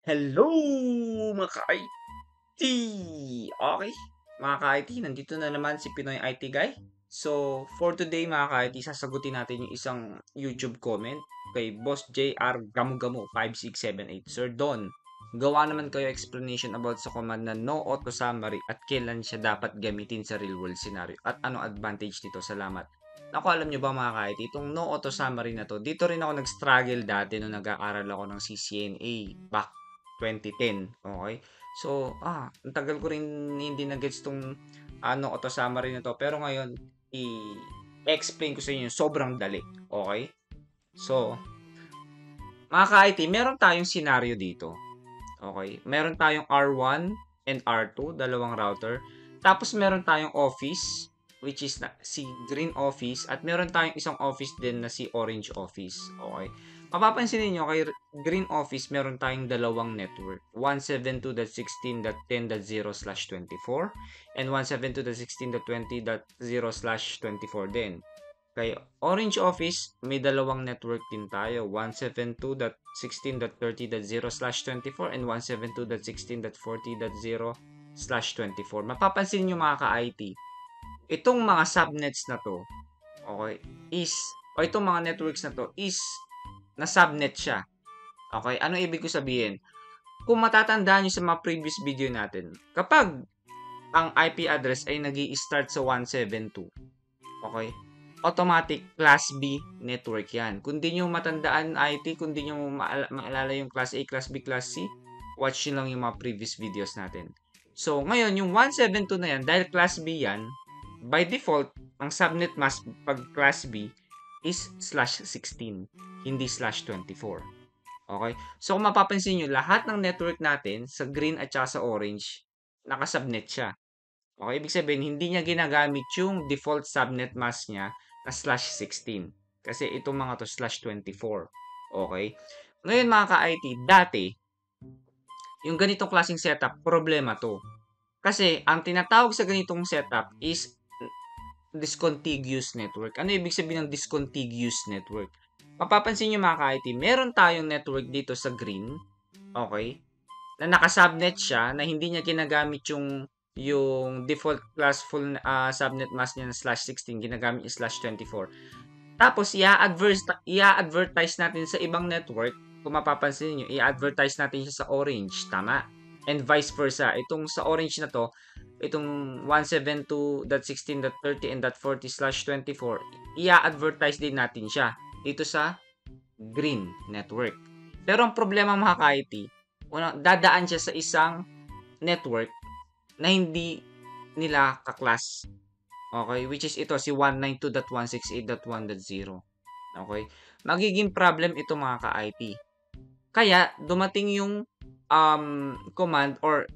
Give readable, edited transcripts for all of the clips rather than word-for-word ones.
Hello mga ka-IT! Okay, mga ka-IT, nandito na naman si Pinoy IT Guy. So, for today mga ka-IT, sasagutin natin yung isang YouTube comment kay Boss JR Gamu 5678. Sir Don, gawa naman kayo explanation about sa command na no auto summary at kailan siya dapat gamitin sa real world scenario at anong advantage nito. Salamat. Ako, alam nyo ba mga ka-IT, itong no auto summary na to, dito rin ako nag-struggle dati nung nag-aaral ako ng CCNA back 2010, okay? So, ang tagal ko rin hindi na-gets 'tong ano, auto summary na 'to. Pero ngayon, i-explain ko sa inyo, sobrang dali, okay? So, mga ka-IT, meron tayong scenario dito, okay? Meron tayong R1 and R2, dalawang router. Tapos meron tayong office, which is si green office, at meron tayong isang office din na si orange office, okay? Mapapansin niyo kay green office meron tayong dalawang network, 172.16.10.0/24 and 172.16.20.0/24 din. Kay Orange Office, may dalawang network din tayo, 172.16.30.0/24 and 172.16.40.0/24. Mapapansin nyo mga ka-IT, itong mga subnets na to, okay, itong mga networks na to is na subnet siya. Okay, ano ibig ko sabihin? Kung matatandaan nyo sa mga previous video natin, kapag ang IP address ay nag-i-start sa 172, okay, automatic class B network yan. Kung di nyo matandaan IT, kung di nyo maalala yung class A, class B, class C, watch nyo lang yung mga previous videos natin. So, ngayon, yung 172 na yan, dahil class B yan, by default, ang subnet mask pag class B is /16, hindi /24. Okay? So, kung mapapansin nyo, lahat ng network natin sa green at saka sa orange, nakasubnet siya. Okay? Ibig sabihin, hindi niya ginagamit yung default subnet mask niya na /16. Kasi itong mga to /24. Okay? Ngayon mga ka-IT, dati, yung ganitong klaseng setup, problema to. Kasi, ang tinatawag sa ganitong setup is discontiguous network. Ano ibig sabihin ng discontiguous network? Mapapansin nyo mga ka-IT, meron tayong network dito sa green, okay, na nakasubnet siya, na hindi niya ginagamit yung default class full subnet mask niya na /16, ginagamit niya /24. Tapos, i-advertise natin sa ibang network, kung mapapansin niyo, i-advertise natin siya sa orange, tama? And vice versa. Itong sa orange na to, itong 172.16.30 and .40/24, i-advertise din natin siya dito sa green network. Pero ang problema mga ka-IT, dadaan siya sa isang network na hindi nila kaklas. Okay? Which is ito, si 192.168.1.0. Okay? Magiging problem ito mga ka-IT. Kaya, dumating yung command or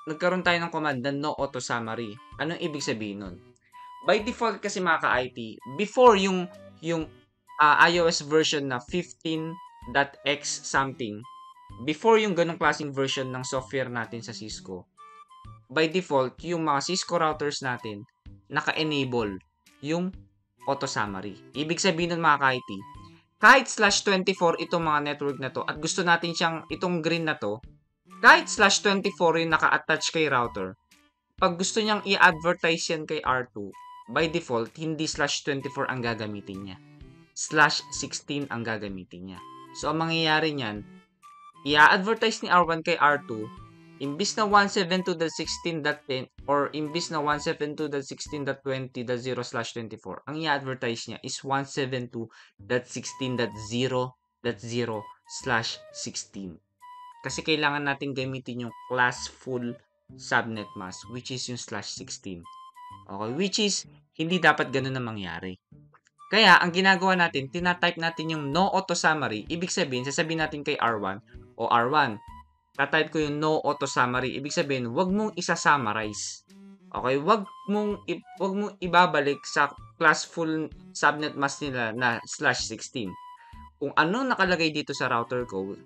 nagkaroon tayo ng command na no auto summary. Anong ibig sabihin nun? By default kasi mga ka-IT, before yung iOS version na 15.x something, before yung ganong klaseng version ng software natin sa Cisco, by default, yung mga Cisco routers natin, naka-enable yung auto summary. Ibig sabihin nun mga ka-IT, kahit /24 itong mga network na to at gusto natin siyang, itong green na to, kahit /24 yung naka-attach kay router, pag gusto niyang i-advertise yan kay R2, by default, hindi /24 ang gagamitin niya. /16 ang gagamitin niya. So, ang mangyayari niyan, i-advertise ni R1 kay R2, imbis na 172.16.10 or imbis na 172.16.20.0/24, ang i-advertise niya is 172.16.0.0/16. Kasi kailangan natin gamitin yung class full subnet mask, which is yung /16. Okay, which is hindi dapat ganun na mangyari. Kaya ang ginagawa natin, tina-type natin yung no auto summary. Ibig sabihin, sasabihin natin kay R1, o R1, tatype ko yung no auto summary. Ibig sabihin, wag mong isa-summarize. Okay, wag mong ibabalik sa class full subnet mask nila na /16. Kung ano nakalagay dito sa router code,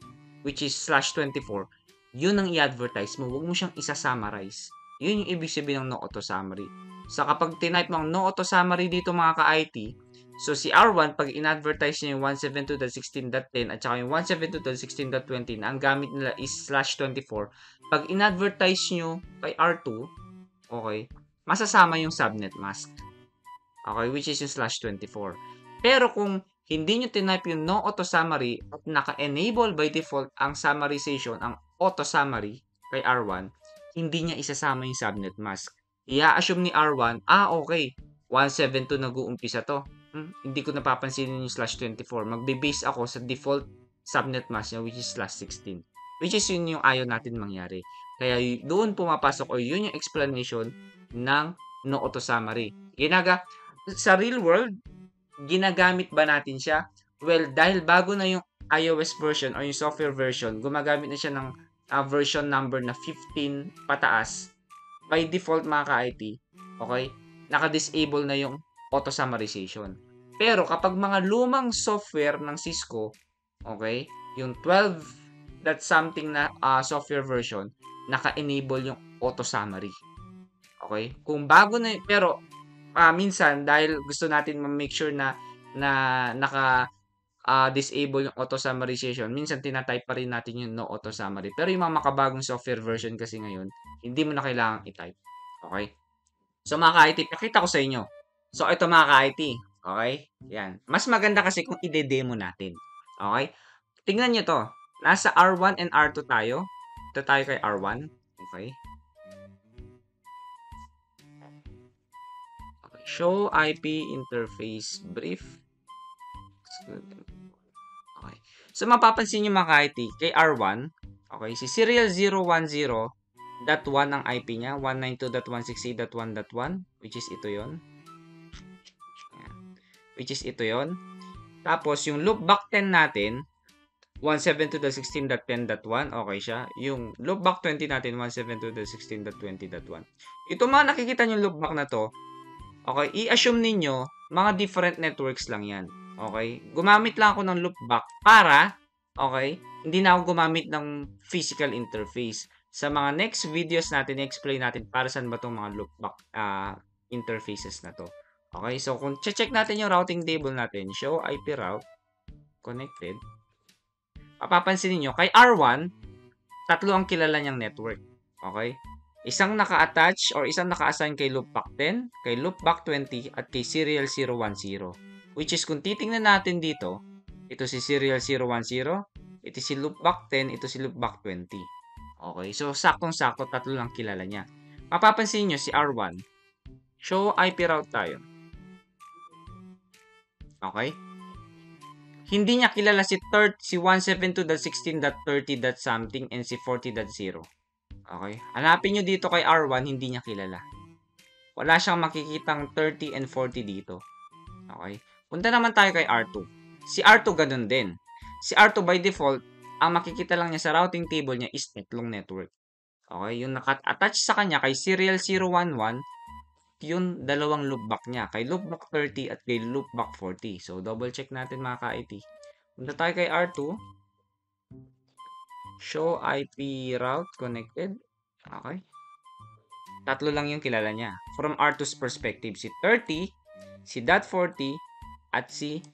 which is /24, yun ang i-advertise mo. Wag mo siyang isa-summarize. Yun yung ibig sabihin ng no auto summary. So kapag tinype mo ang no auto summary dito mga ka-IT, So, si R1, pag in-advertise niya yung 172.16.10 at saka yung 172.16.20 na ang gamit nila is /24, pag in-advertise nyo kay R2, okay, masasama yung subnet mask. Okay, which is yung /24. Pero kung hindi nyo tinype yung no auto summary at naka-enable by default ang summarization, ang auto summary kay R1, hindi niya isasama yung subnet mask. I-assume ni R1, okay, 172 nag-uumpisa to. Hindi ko napapansinin yung /24. Magbe-base ako sa default subnet mask niya, which is /16. Which is yun yung ayaw natin mangyari. Kaya doon pumapasok o yun yung explanation ng no auto summary. Sa real world, ginagamit ba natin siya? Well, dahil bago na yung iOS version o yung software version, gumagamit na siya ng version number na 15 pataas. By default mga ka-IT, okay, naka-disable na yung auto summarization. Pero kapag mga lumang software ng Cisco, okay, yung 12 that something na software version, naka-enable yung auto summary. Okay? Kung bago na pero minsan dahil gusto natin ma-make sure na naka disable yung auto summarization, minsan tina-type pa rin natin yung no auto summary. Pero yung mga makabagong software version kasi ngayon, hindi mo na kailangang i-type. Okay? So mga ka-IT, pakita ko sa inyo. So ito mga ka-IT, okay? Yan. Mas maganda kasi kung ide-demo natin. Okay? Tingnan nyo to. Nasa R1 and R2 tayo. Ito tayo kay R1. Okay? Show IP interface brief. Okay. So, mapapansin nyo mga ka-IT, kay R1, okay, si serial 010.1 ang IP niya, 192.168.1.1, which is ito yon. Which is ito yon. Tapos, yung loopback 10 natin, 172.16.10.1, okay siya. Yung loopback 20 natin, 172.16.20.1. Ito mga nakikita nyo loopback na to, okay, i-assume ninyo, mga different networks lang yan. Okay? Gumamit lang ako ng loopback para, okay, hindi na ako gumamit ng physical interface. Sa mga next videos natin, i-explain natin para saan ba itong mga loopback interfaces na to. Okay? So, kung check natin yung routing table natin, show IP route, connected, mapapansin niyo kay R1, tatlo ang kilala niyang network. Okay? Isang naka-attach or isang naka-assign kay loopback 10, kay loopback 20, at kay serial 010. Which is, kung titingnan natin dito, ito si serial 010, ito si loopback 10, ito si loopback 20. Okay, so saktong-sakto, tatlo lang kilala niya. Mapapansin nyo si R1, show IP route tayo. Okay? Hindi niya kilala si 172.16.30.something and si 40.0. Okay? Hanapin nyo dito kay R1, hindi niya kilala. Wala siyang makikitang 30 and 40 dito. Okay? Punta naman tayo kay R2. Si R2 ganun din. Si R2 by default, ang makikita lang niya sa routing table niya is tatlong network. Okay? Yung naka-attach sa kanya kay serial 011, yun dalawang loopback niya. Kay loopback 30 at kay loopback 40. So, double check natin mga ka-IT. Punta tayo kay R2. Show IP route connected. Okay. Tatlo lang yung kilala niya. From R2's perspective, si 30, si .40, at si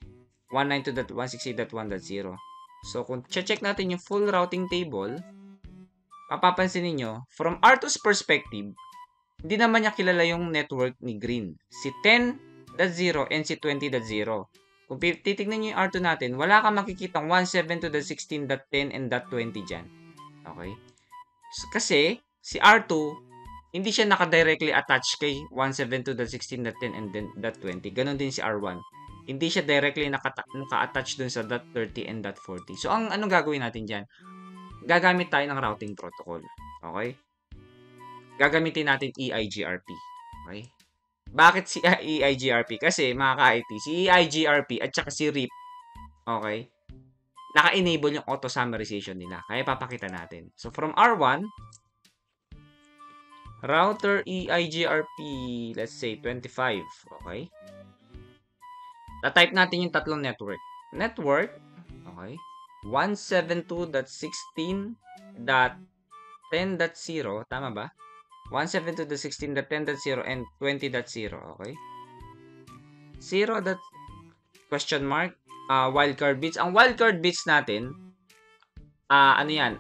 192.168.1.0. So, kung check natin yung full routing table, mapapansin niyo from R2's perspective, hindi naman niya kilala yung network ni Green. Si 10.0 and si 20.0. Kung titignan niyo yung R2 natin, wala kang makikitang 172.16.10 and .20 dyan. Okay? So, kasi, si R2, hindi siya naka-directly attach kay 172.16.10 and then .20. Ganon din si R1. Hindi siya directly naka-attach dun sa .30 and .40. So, anong gagawin natin dyan? Gagamit tayo ng routing protocol. Okay? Gagamitin natin EIGRP. Okay? Bakit si EIGRP? Kasi, mga ka-IT, si EIGRP at saka si RIP, okay, naka-enable yung auto summarization nila. Kaya papakita natin. So, from R1, router EIGRP, let's say 25. Okay? Ta-type natin yung tatlong network. Network, okay, 172.16.10.0, tama ba? 172.16.10.0 and 20.0, okay? 0. question mark, wildcard bits. Ang wildcard bits natin, ano yan,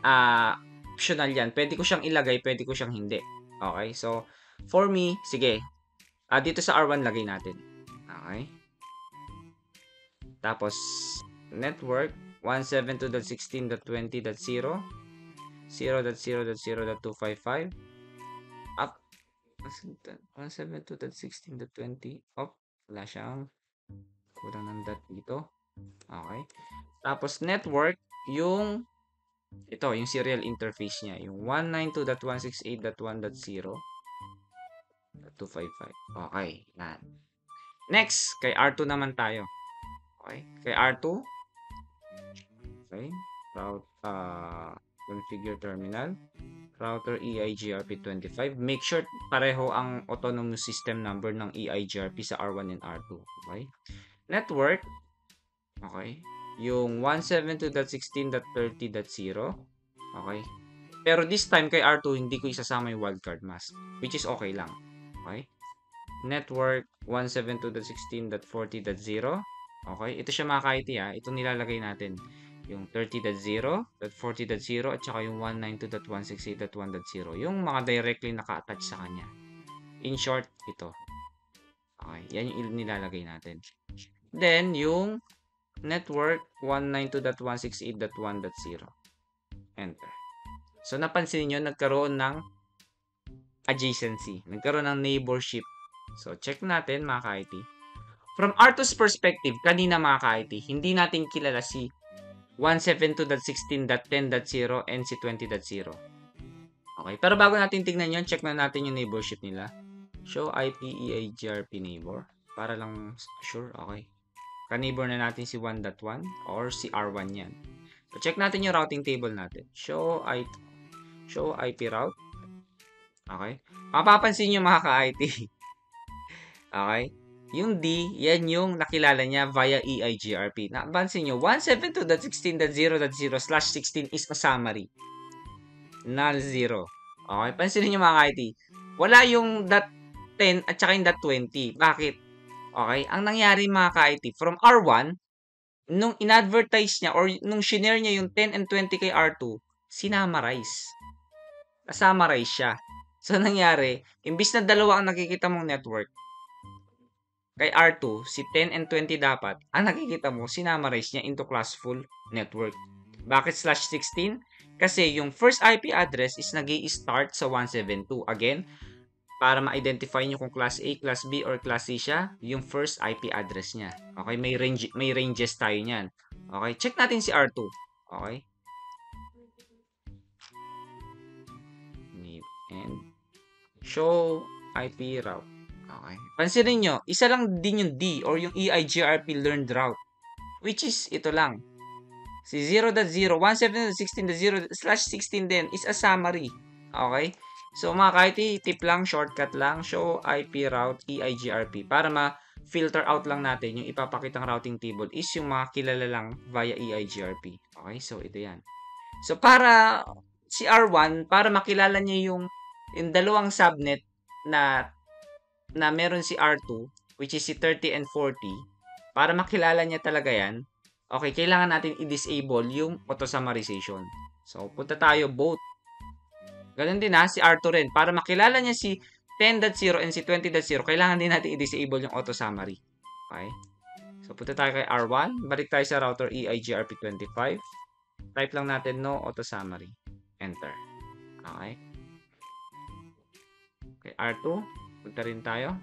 optional yan. Pwede ko siyang ilagay, pwede ko siyang hindi. Okay, so, for me, sige, dito sa R1 lagay natin. Okay. Tapos, network, 172.16.20.0, 0.0.0.255, up, 172.16.20, wala siyang, kulang ng dot dito. Okay. Tapos, network, yung serial interface niya, yung 192.168.1.0.255. Okay, yan. Next, kay R2 naman tayo. Okay, kay R2. Okay, route, configure terminal, router EIGRP25. Make sure pareho ang autonomous system number ng EIGRP sa R1 and R2. Okay, network. Okay, yung 172.16.30.0. Okay, pero this time kay R2 hindi ko isasama yung wildcard mask, which is okay lang. Okay, network 172.16.40.0. Okay, ito siya mga ka-IT ito nilalagay natin. Yung 30.0, 40.0, at saka yung 192.168.1.0. Yung mga directly naka-attach sa kanya. In short, ito. Okay, yan yung nilalagay natin. Then, yung network 192.168.1.0. Enter. So, napansin niyo nagkaroon ng adjacency. Nagkaroon ng neighborship. So, check natin mga ka-IT. From R2's perspective, kanina mga ka-IT, hindi natin kilala si 172.16.10.0 and si 20.0. Okay, pero bago natin tignan yun, check na natin yung neighborship nila. Show IP EIGRP neighbor. Para lang sure, okay. Ka-neighbor na natin si 1.1 or si R1 yan. So, check natin yung routing table natin. Show IP route. Okay. Mapapansin nyo mga ka-IT. Okay. Yung D, yan yung nakilala niya via EIGRP. Napansin nyo, 172.16.0.0/16 is a summary. Null 0. Okay. Pansinin nyo mga ka-IT. Wala yung .10 at saka yung .20. Bakit? Okay. Ang nangyari mga ka-IT, from R1, nung in-advertise niya or nung shinare niya yung 10 and 20 kay R2, sinamarize. Nasummarize siya. So, nangyari, imbis na dalawa ang nakikita mong network, kay R2, si 10 and 20 dapat, ang nakikita mo, sinamarize niya into classful network. Bakit /16? Kasi yung first IP address is nag-i-start sa 172. Again, para ma-identify nyo kung class A, class B, or class C siya, yung first IP address niya. Okay, may ranges tayo niyan. Okay, check natin si R2. Okay. And show IP route. Okay. Pansinin nyo, isa lang din yung D or yung EIGRP learned route. Which is, ito lang. Si 0.0, 172.16.0/16 din is a summary. Okay? So, mga ka-IT, tip lang, shortcut lang, show IP route EIGRP para ma-filter out lang natin yung ipapakitang routing table is yung mga kilala lang via EIGRP. Okay? So, ito yan. So, para si R1, para makilala niya yung dalawang subnet na meron si R2, which is si 30 and 40, para makilala niya talaga yan, okay, kailangan natin i-disable yung auto-summarization. So, punta tayo both. Ganun din si R2 rin. Para makilala niya si 10.0 and si 20.0, kailangan din natin i-disable yung auto-summary. Okay? So, punta tayo kay R1. Balik tayo sa router EIGRP25. Type lang natin no auto-summary. Enter. Okay? Okay, R2. Punta rin tayo.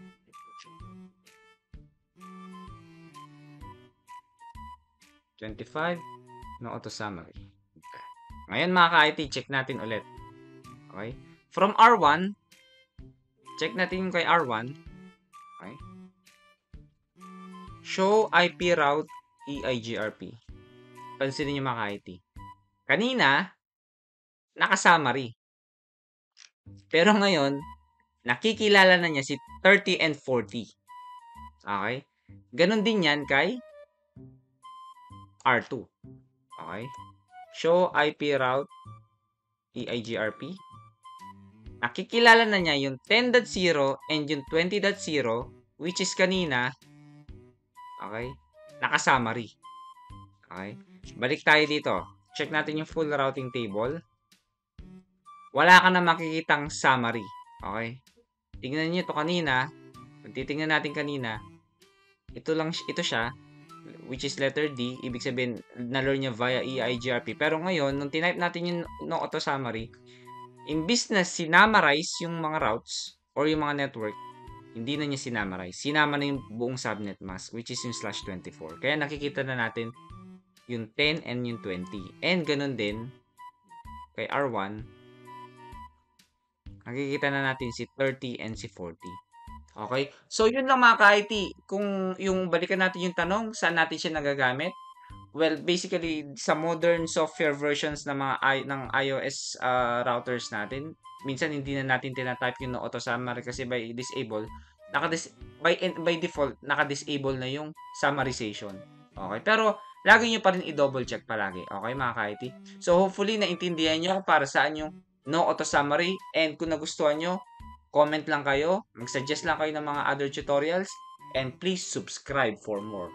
No auto-summary. Okay. Ngayon mga ka-IT, check natin ulit. Okay? From R1, check natin yung kay R1. Okay? Show IP route EIGRP. Pansinin nyo mga ka-IT. Kanina, naka-summary. Pero ngayon, nakikilala na niya si 30 and 40. Okay? Ganon din yan kay R2. Okay? Show IP route EIGRP. Nakikilala na niya yung 10.0 and yung 20.0, which is kanina. Okay? naka-summary. Okay? Balik tayo dito. Check natin yung full routing table. Wala ka na makikitang summary. Okay? Tingnan niyo to kanina. Kung titingnan natin kanina, ito siya, which is letter D. Ibig sabihin, na-learn niya via EIGRP. Pero ngayon, nung tinype natin yung no auto summary, imbis na sinamarize yung mga routes or yung mga network, hindi na niya sinamarize. Sinama na yung buong subnet mask, which is yung /24. Kaya nakikita na natin yung 10 and yung 20. And ganun din, kay R1, nakikita na natin si 30 and si 40. Okay? So, yun lang mga ka-IT. Kung yung balikan natin yung tanong, saan natin siya nagagamit? Well, basically, sa modern software versions ng ng iOS routers natin, minsan hindi na natin tina-type yung no auto summary kasi by default, naka-disable na yung summarization. Okay? Pero, lagi nyo pa rin i-double check palagi. Okay, mga ka-IT? So, hopefully, naintindihan nyo para saan yung no auto summary. And kung nagustuhan nyo, comment lang kayo, mag-suggest lang kayo ng mga other tutorials, and please subscribe for more.